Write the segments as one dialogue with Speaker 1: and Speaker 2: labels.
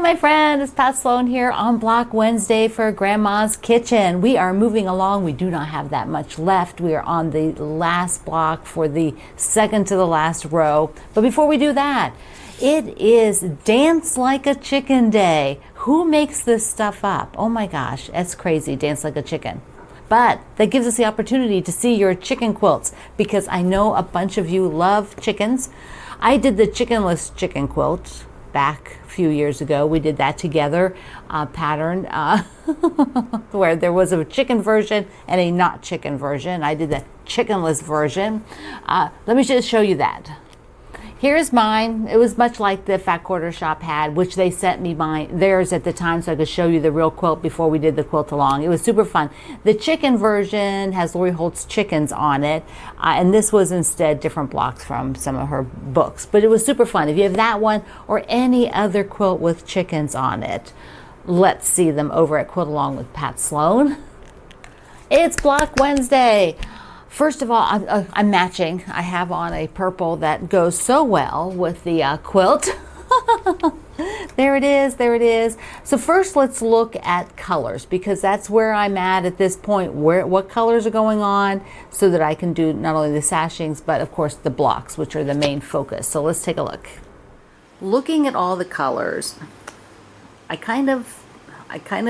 Speaker 1: my friend, it's Pat Sloan here on Block Wednesday for Grandma's Kitchen. We are moving along. We do not have that much left. We are on the last block for the second to the last row. But before we do that, it is Dance Like a Chicken Day. Who makes this stuff up? Oh my gosh, that's crazy, Dance Like a Chicken. But that gives us the opportunity to see your chicken quilts, because I know a bunch of you love chickens. I did the chickenless chicken quilt back a few years ago. We did that together, pattern where there was a chicken version and a not chicken version. I did the chickenless version. Let me just show you that. Here's mine. It was much like the Fat Quarter Shop had, which they sent me theirs at the time so I could show you the real quilt before we did the quilt along. It was super fun. The chicken version has Lori Holt's chickens on it, and this was instead different blocks from some of her books. But it was super fun. If you have that one or any other quilt with chickens on it, let's see them over at Quilt Along with Pat Sloan. It's Block Wednesday. First of all, I'm matching. I have on a purple that goes so well with the quilt. There it is, there it is. So first let's look at colors, because that's where I'm at this point, what colors are going on, so that I can do not only the sashings, but of course the blocks, which are the main focus. So let's take a look. Looking at all the colors, I kind of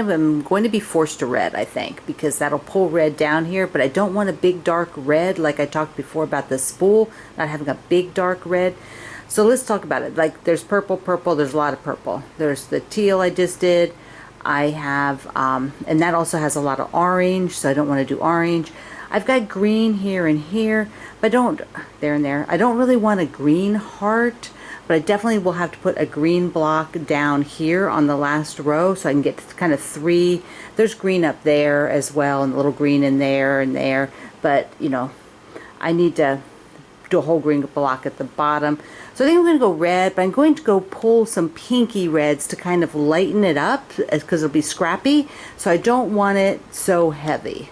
Speaker 1: am going to be forced to red, I think, because that'll pull red down here, but I don't want a big dark red like I talked before about the spool, not having a big dark red. So let's talk about it. Like there's purple, there's a lot of purple. There's the teal I just did. I have, and that also has a lot of orange, so I don't want to do orange. I've got green here and here, but there and there. I don't really want a green heart, but I definitely will have to put a green block down here on the last row so I can get kind of three. There's green up there as well, and a little green in there and there, but you know, I need to do a whole green block at the bottom. So I think I'm going to go red, but I'm going to go pull some pinky reds to kind of lighten it up, because it'll be scrappy, so I don't want it so heavy.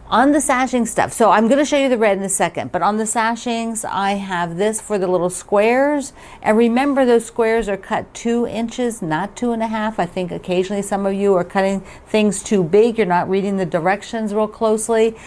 Speaker 1: On the sashing stuff, so I'm going to show you the red in a second, but on the sashings, I have this for the little squares. And remember, those squares are cut 2 inches, not 2.5. I think occasionally some of you are cutting things too big. You're not reading the directions real closely,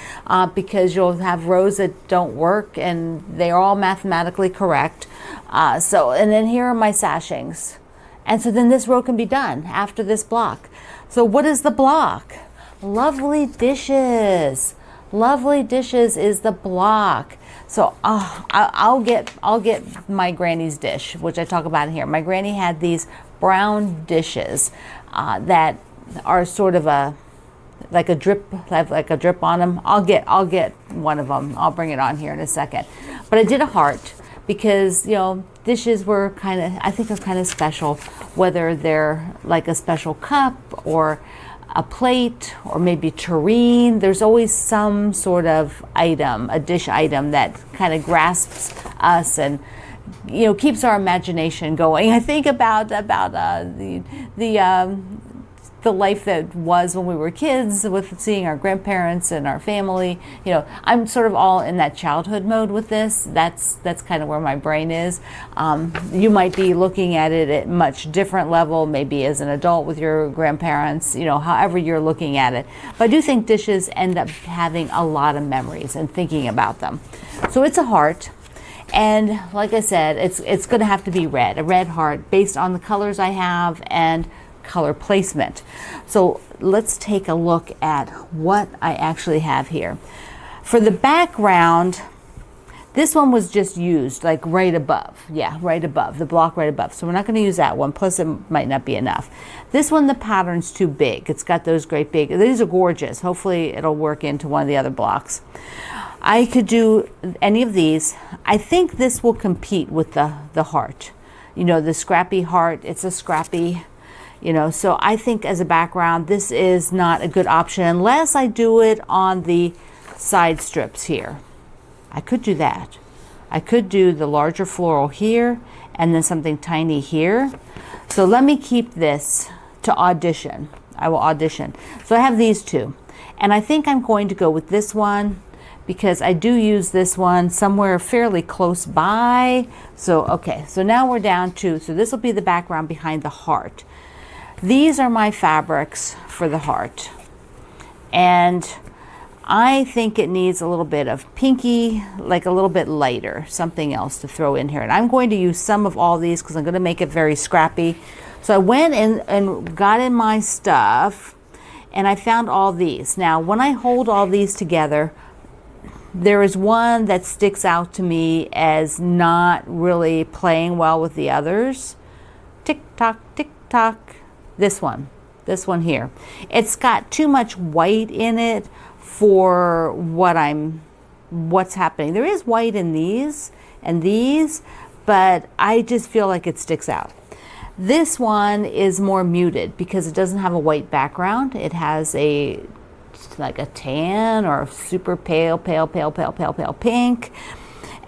Speaker 1: because you'll have rows that don't work, and they're all mathematically correct. And then here are my sashings. And so then this row can be done after this block. So what is the block? Lovely Dishes. Lovely Dishes is the block. So I'll get my granny's dish, which I talk about here. My granny had these brown dishes that are sort of like a drip on them. I'll get one of them. I'll bring it on here in a second. But I did a heart because, you know, dishes were I think they're kind of special, whether they're like a special cup or a plate or maybe tureen. There's always some sort of item, a dish item, that kind of grasps us and, you know, keeps our imagination going. I think about the life that was when we were kids, with seeing our grandparents and our family. You know, I'm sort of all in that childhood mode with this. That's kind of where my brain is. You might be looking at it at much different level, maybe as an adult with your grandparents, you know, however you're looking at it. But I do think dishes end up having a lot of memories and thinking about them. So it's a heart. And like I said, it's going to have to be red, a red heart, based on the colors I have and color placement. So let's take a look at what I actually have here. For the background, this one was just used like right above. Yeah, right above, the block right above. So we're not going to use that one, plus it might not be enough. This one, the pattern's too big. It's got those great big, these are gorgeous. Hopefully it'll work into one of the other blocks. I could do any of these. I think this will compete with the heart. You know, the scrappy heart, it's a scrappy, you know, so I think as a background, this is not a good option unless I do it on the side strips here. I could do that. I could do the larger floral here and then something tiny here. So let me keep this to audition. I will audition. So I have these two, and I think I'm going to go with this one because I do use this one somewhere fairly close by. So, okay, so now we're down to, so this will be the background behind the heart. These are my fabrics for the heart. And I think it needs a little bit of pinky, like a little bit lighter, something else to throw in here. And I'm going to use some of all these because I'm going to make it very scrappy. So I went in and got in my stuff and I found all these. Now, when I hold all these together, there is one that sticks out to me as not really playing well with the others. Tick tock, tick tock. This one here. It's got too much white in it for what's happening. There is white in these and these, but I just feel like it sticks out. This one is more muted because it doesn't have a white background. It has like a tan or super pale pink.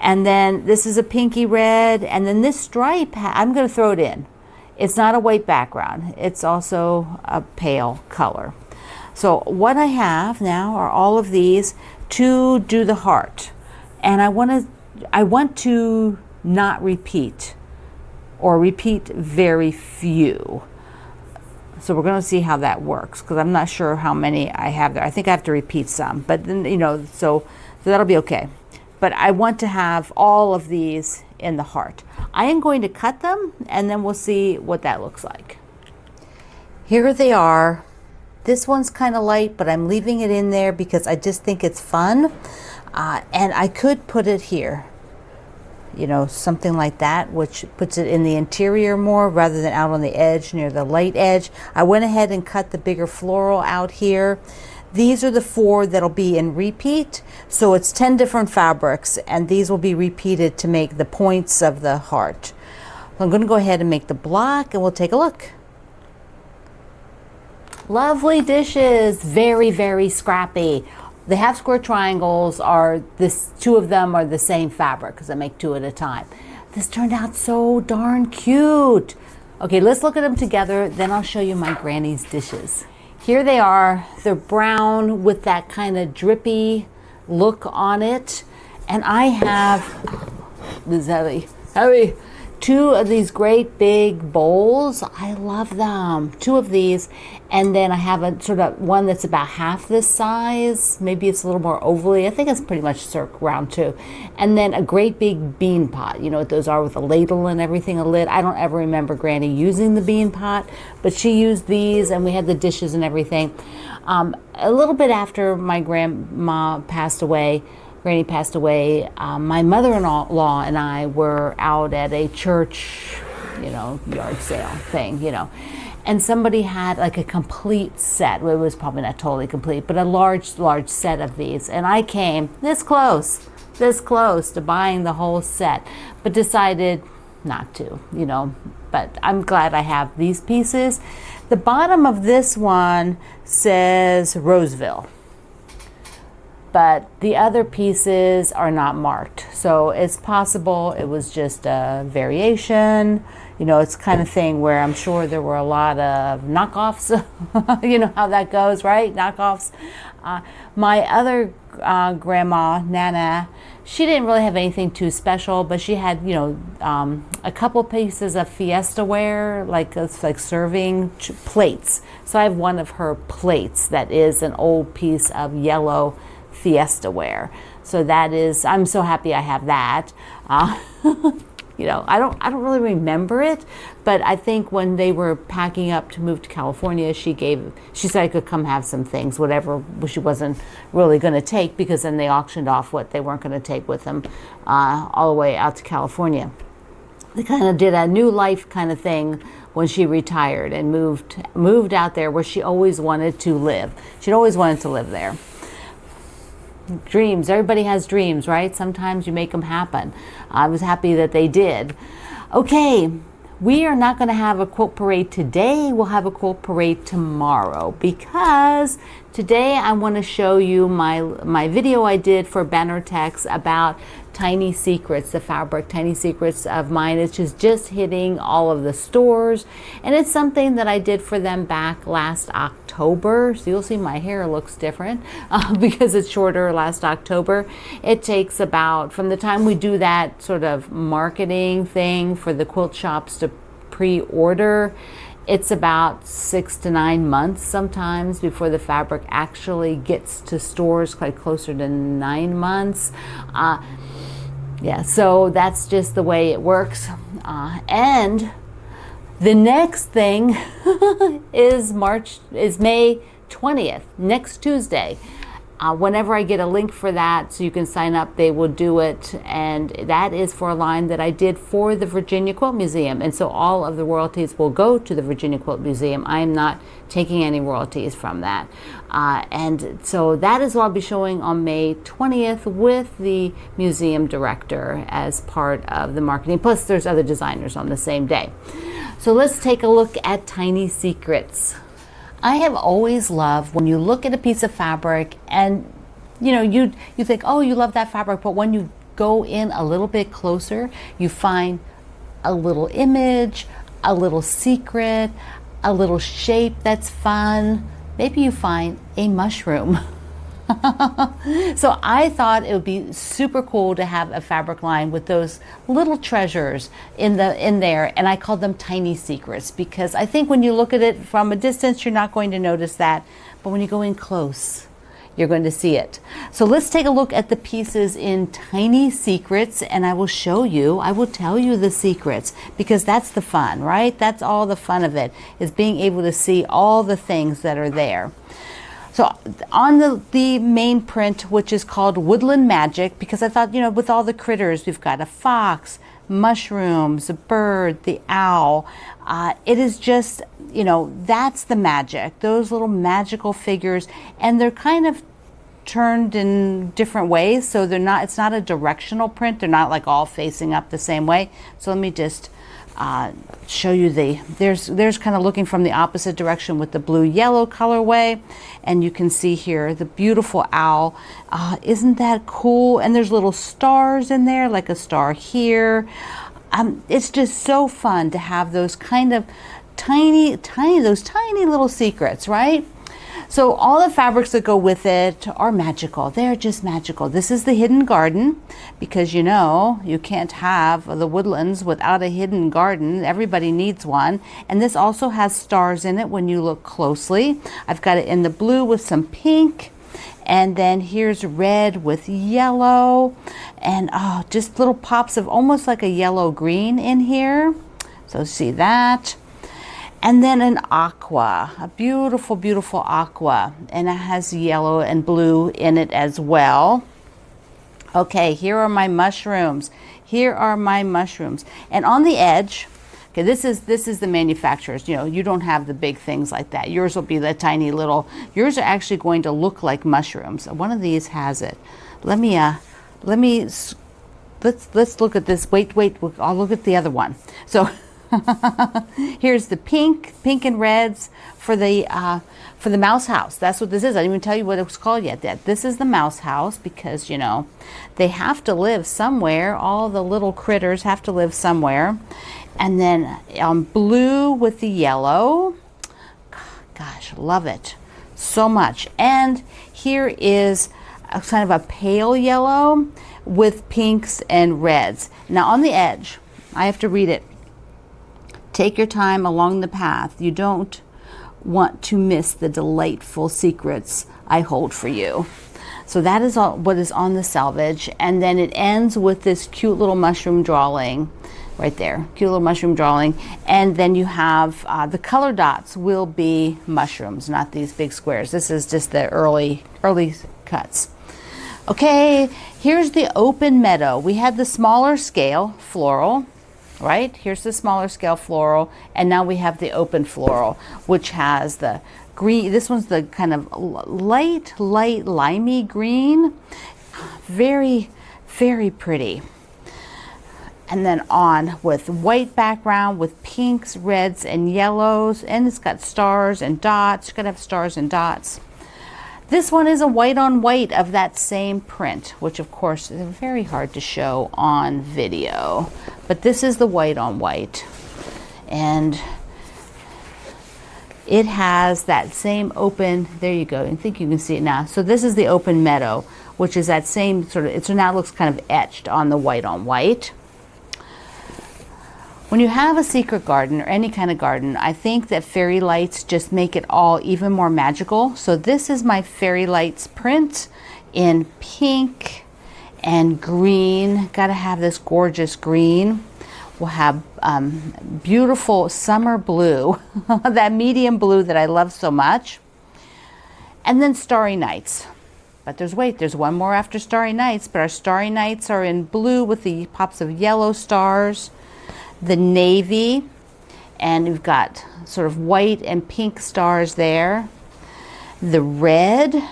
Speaker 1: And then this is a pinky red. And then this stripe, I'm going to throw it in. It's not a white background. It's also a pale color. So what I have now are all of these to do the heart. And I want to not repeat, or repeat very few. So we're going to see how that works because I'm not sure how many I have there. I think I have to repeat some, but then, you know, so that'll be okay. But I want to have all of these in the heart. I am going to cut them and then we'll see what that looks like. Here they are. This one's kind of light, but I'm leaving it in there because I just think it's fun. And I could put it here, you know, something like that, which puts it in the interior more rather than out on the edge near the light edge. I went ahead and cut the bigger floral out here. These are the 4 that'll be in repeat. So it's 10 different fabrics and these will be repeated to make the points of the heart. So I'm going to go ahead and make the block and we'll take a look. Lovely dishes, very, very scrappy. The half square triangles are this, 2 of them are the same fabric because I make 2 at a time. This turned out so darn cute. Okay, let's look at them together, then I'll show you my granny's dishes. Here they are. They're brown with that kind of drippy look on it. And I have, this is heavy, 2 of these great big bowls. I love them. 2 of these. And then I have a sort of one that's about half this size. Maybe it's a little more ovally. I think it's pretty much round 2. And then a great big bean pot. You know what those are with a ladle and everything, a lid. I don't ever remember Granny using the bean pot, but she used these and we had the dishes and everything. A little bit after my grandma passed away, Granny passed away, my mother-in-law and I were out at a church, you know, yard sale thing, you know. And somebody had like a complete set. Well, it was probably not totally complete, but a large set of these. And I came this close to buying the whole set, but decided not to, you know. But I'm glad I have these pieces. The bottom of this one says Roseville, but the other pieces are not marked. So it's possible it was just a variation. You know, it's kind of thing where I'm sure there were a lot of knockoffs. You know how that goes, right? Knockoffs. My other grandma, Nana, she didn't really have anything too special, but she had, you know, a couple pieces of fiesta ware, like serving plates. So I have one of her plates that is an old piece of yellow fiesta ware. So that is, I'm so happy I have that. You know, I don't really remember it, but I think when they were packing up to move to California, she said I could come have some things, whatever she wasn't really going to take, because then they auctioned off what they weren't going to take with them all the way out to California. They kind of did a new life kind of thing when she retired and moved out there where she always wanted to live. She'd always wanted to live there. Dreams. Everybody has dreams, right? Sometimes you make them happen. I was happy that they did. Okay, we are not going to have a quilt parade today. We'll have a quilt parade tomorrow, because today I want to show you my video I did for Banner Text about Tiny Secrets, the fabric Tiny Secrets of mine. It's just hitting all of the stores, and it's something that I did for them back last October. October. So you'll see my hair looks different because it's shorter last October. It takes about, from the time we do that sort of marketing thing for the quilt shops to pre-order, it's about 6 to 9 months sometimes before the fabric actually gets to stores, quite closer to 9 months. Yeah, so that's just the way it works. And the next thing is May 20th, next Tuesday. Whenever I get a link for that so you can sign up, they will do it. And that is for a line that I did for the Virginia Quilt Museum. And so all of the royalties will go to the Virginia Quilt Museum. I am not taking any royalties from that. And so that is what I'll be showing on May 20th with the museum director as part of the marketing. Plus there's other designers on the same day. So let's take a look at Tiny Secrets. I have always loved when you look at a piece of fabric and you think, oh, you love that fabric, but when you go in a little bit closer, you find a little image, a little secret, a little shape that's fun. Maybe you find a mushroom. So I thought it would be super cool to have a fabric line with those little treasures in there, and I called them Tiny Secrets because I think when you look at it from a distance, you're not going to notice that, but when you go in close, you're going to see it. So let's take a look at the pieces in Tiny Secrets, and I will show you, I will tell you the secrets, because that's the fun, right? That's all the fun of it, is being able to see all the things that are there. So on the main print, which is called Woodland Magic, because I thought, with all the critters, we've got a fox, mushrooms, a bird, the owl. It is just, that's the magic, those little magical figures, and they're kind of turned in different ways. So it's not a directional print. They're not like all facing up the same way. So let me just show you there's kind of looking from the opposite direction with the blue yellow colorway, and you can see here the beautiful owl. Isn't that cool? And there's little stars in there, like a star here. It's just so fun to have those kind of tiny little secrets, right? So all the fabrics that go with it are magical. They're just magical. This is the hidden garden, because you can't have the woodlands without a hidden garden. Everybody needs one. And this also has stars in it when you look closely. I've got it in the blue with some pink. And then here's red with yellow. And just little pops of almost like a yellow green in here. So see that. And then an aqua, a beautiful, beautiful aqua. And it has yellow and blue in it as well. Okay, here are my mushrooms. Here are my mushrooms. And on the edge, okay, this is the manufacturer's. You don't have the big things like that. Yours will be the tiny little, yours are actually going to look like mushrooms. One of these has it. Let's look at this. Wait, I'll look at the other one. So here's the pink and reds for the mouse house. That's what this is. I didn't even tell you what it was called yet. This is the mouse house, because they have to live somewhere. All the little critters have to live somewhere. And then blue with the yellow. Gosh, love it so much. And here is a kind of a pale yellow with pinks and reds. Now on the edge, I have to read it. Take your time along the path. You don't want to miss the delightful secrets I hold for you. So that is all what is on the selvage. And then it ends with this cute little mushroom drawing right there. Cute little mushroom drawing. And then you have the color dots will be mushrooms, not these big squares. This is just the early cuts. Okay, here's the open meadow. We had the smaller scale floral. Right? Here's the smaller scale floral, and now we have the open floral, which has the green. This one's the kind of light limey green. Very, very pretty. And then on with white background with pinks, reds, and yellows, and it's got stars and dots. It's gonna have stars and dots. This one is a white on white of that same print, which of course is very hard to show on video. But this is the white on white. And it has that same open, there you go, I think you can see it now. So this is the open meadow, which is that same sort of, so now it looks kind of etched on the white on white. When you have a secret garden or any kind of garden, I think that fairy lights just make it all even more magical. So this is my fairy lights print in pink and green. Gotta have this gorgeous green. We'll have beautiful summer blue, that medium blue that I love so much. And then starry nights. But there's one more after starry nights, but our starry nights are in blue with the pops of yellow stars. The navy, and we've got sort of white and pink stars there. The red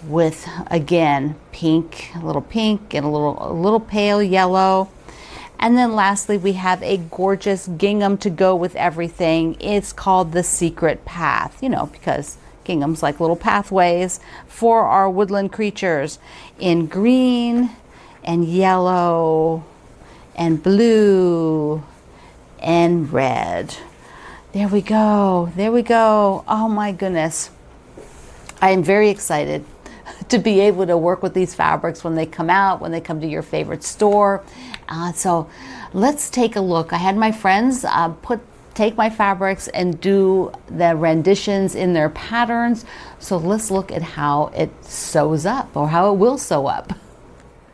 Speaker 1: with, again, pink, a little pink and a little pale yellow. And then lastly, we have a gorgeous gingham to go with everything. It's called the secret path, you know, because ginghams like little pathways for our woodland creatures in green and yellow and blue and red. There we go. There we go. Oh my goodness. I am very excited to be able to work with these fabrics when they come out, when they come to your favorite store. So let's take a look. I had my friends take my fabrics and do the renditions in their patterns. So let's look at how it sews up, or how it will sew up.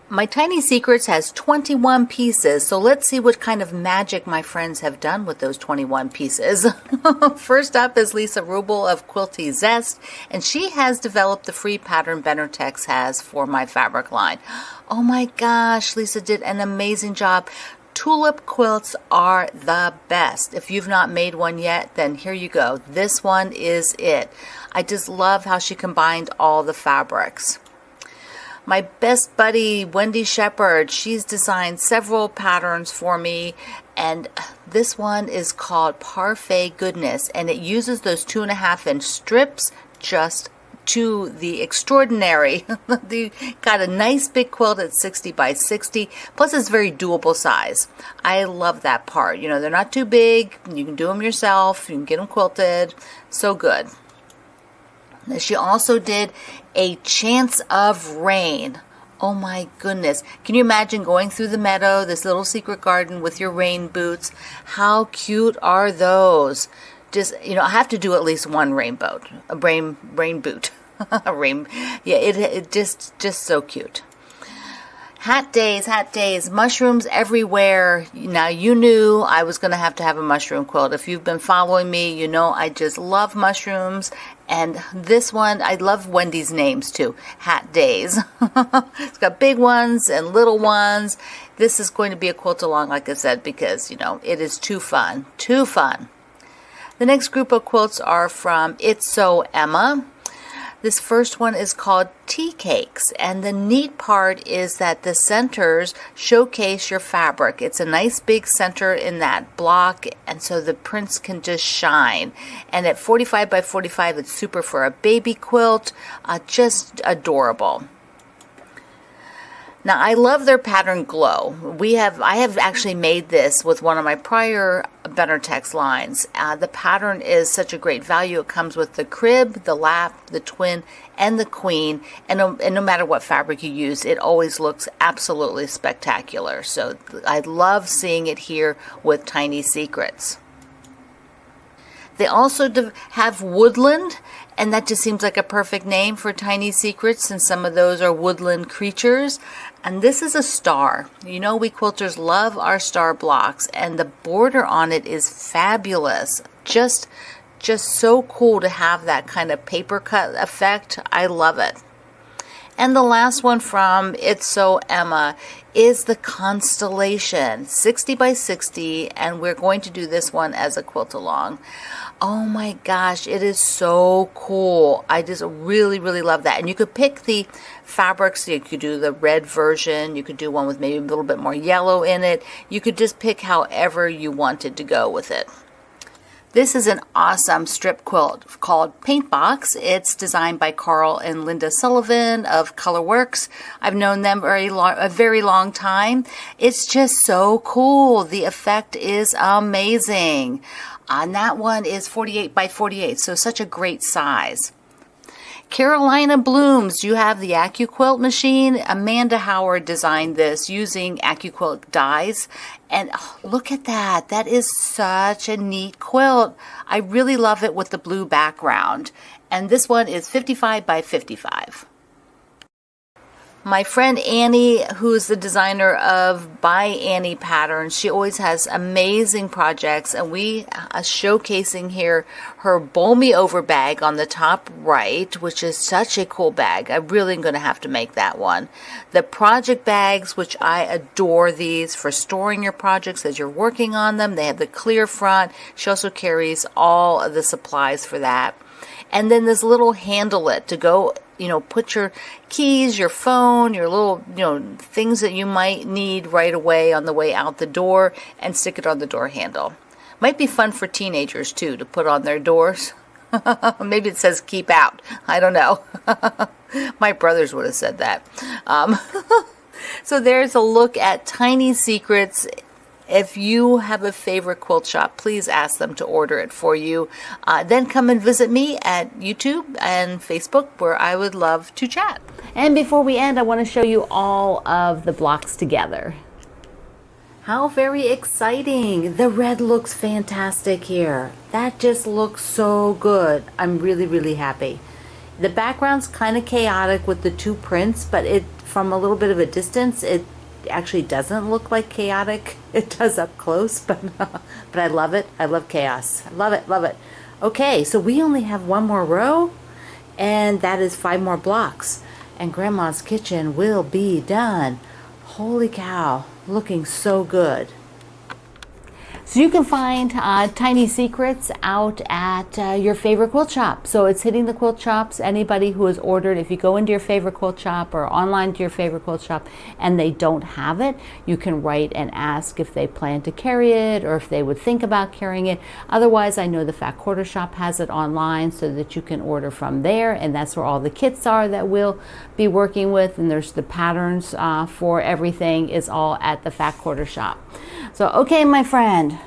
Speaker 1: My Tiny Secrets has 21 pieces, so let's see what kind of magic my friends have done with those 21 pieces. First up is Lisa Rubel of Quilty Zest, and she has developed the free pattern Benartex has for my fabric line. Oh my gosh, Lisa did an amazing job. Tulip quilts are the best. If you've not made one yet, then here you go. This one is it. I just love how she combined all the fabrics. My best buddy, Wendy Shepard, she's designed several patterns for me, and this one is called Parfait Goodness, and it uses those 2.5-inch strips just to the extraordinary. They got a nice big quilt at 60 by 60, plus it's very doable size. I love that part. You know, they're not too big. You can do them yourself. You can get them quilted. So good. She also did a Chance of Rain. Oh my goodness. Can you imagine going through the meadow, this little secret garden with your rain boots? How cute are those? Just, you know, I have to do at least one rain boot. A rain, yeah, it just so cute. Hat days, mushrooms everywhere. Now, you knew I was going to have a mushroom quilt. If you've been following me, you know I just love mushrooms. And this one, I love Wendy's names too. Hat days. It's got big ones and little ones. This is going to be a quilt along, like I said, because, you know, it is too fun. Too fun. The next group of quilts are from It's So Emma. This first one is called Tea Cakes, and the neat part is that the centers showcase your fabric. It's a nice big center in that block, and so the prints can just shine. And at 45 by 45, it's super for a baby quilt, just adorable. Now, I love their pattern Glow. I have actually made this with one of my prior Benartex lines. The pattern is such a great value. It comes with the crib, the lap, the twin, and the queen. And no matter what fabric you use, it always looks absolutely spectacular. So I love seeing it here with Tiny Secrets. They also have Woodland, and that just seems like a perfect name for Tiny Secrets, since some of those are woodland creatures. And this is a star. You know, we quilters love our star blocks, and the border on it is fabulous. Just so cool to have that kind of paper cut effect. I love it. And the last one from It's So Emma is the Constellation, 60 by 60, and we're going to do this one as a quilt along. Oh my gosh, it is so cool. I just really, really love that. And you could pick the fabrics. You could do the red version. You could do one with maybe a little bit more yellow in it. You could just pick however you wanted to go with it. This is an awesome strip quilt called Paint Box. It's designed by Carl and Linda Sullivan of Colorworks. I've known them a very long time. It's just so cool. The effect is amazing. And that one is 48 by 48, so such a great size. Carolina Blooms, you have the AccuQuilt machine. Amanda Howard designed this using AccuQuilt dies. And oh, look at that. That is such a neat quilt. I really love it with the blue background. And this one is 55 by 55. My friend Annie, who's the designer of By Annie patterns, she always has amazing projects, and we are showcasing here her Bowl Me Over bag on the top right, which is such a cool bag. I really am going to have to make that one. The project bags, which I adore these for storing your projects as you're working on them. They have the clear front. She also carries all of the supplies for that. And then this little handlelet to go, put your keys, your phone, your little, things that you might need right away on the way out the door, and stick it on the door handle. Might be fun for teenagers too to put on their doors. Maybe it says keep out. I don't know. My brothers would have said that. So there's a look at Tiny Secrets. If you have a favorite quilt shop, please ask them to order it for you. Then come and visit me at YouTube and Facebook, where I would love to chat. And before we end, I want to show you all of the blocks together. How very exciting. The red looks fantastic here. That just looks so good. I'm really, really happy. The background's kind of chaotic with the two prints, but from a little bit of a distance, it actually doesn't look like chaotic. It does up close, but I love it. I love chaos. I love it, love it. Okay, so we only have one more row, and that is 5 more blocks, and Grandma's kitchen will be done. Holy cow, looking so good. So you can find Tiny Secrets out at your favorite quilt shop. So it's hitting the quilt shops. Anybody who has ordered, if you go into your favorite quilt shop or online to your favorite quilt shop and they don't have it, you can write and ask if they plan to carry it or if they would think about carrying it. Otherwise, I know the Fat Quarter Shop has it online so that you can order from there, and that's where all the kits are that we'll be working with, and there's the patterns for everything is all at the Fat Quarter Shop. So, okay, my friend.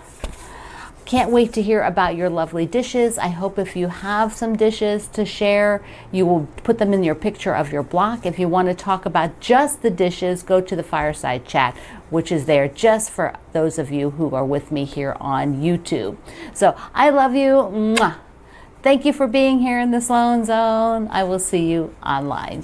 Speaker 1: Can't wait to hear about your lovely dishes. I hope if you have some dishes to share, you will put them in your picture of your block. If you want to talk about just the dishes, go to the fireside chat, which is there just for those of you who are with me here on YouTube. So I love you. Mwah. Thank you for being here in the Sloan Zone. I will see you online.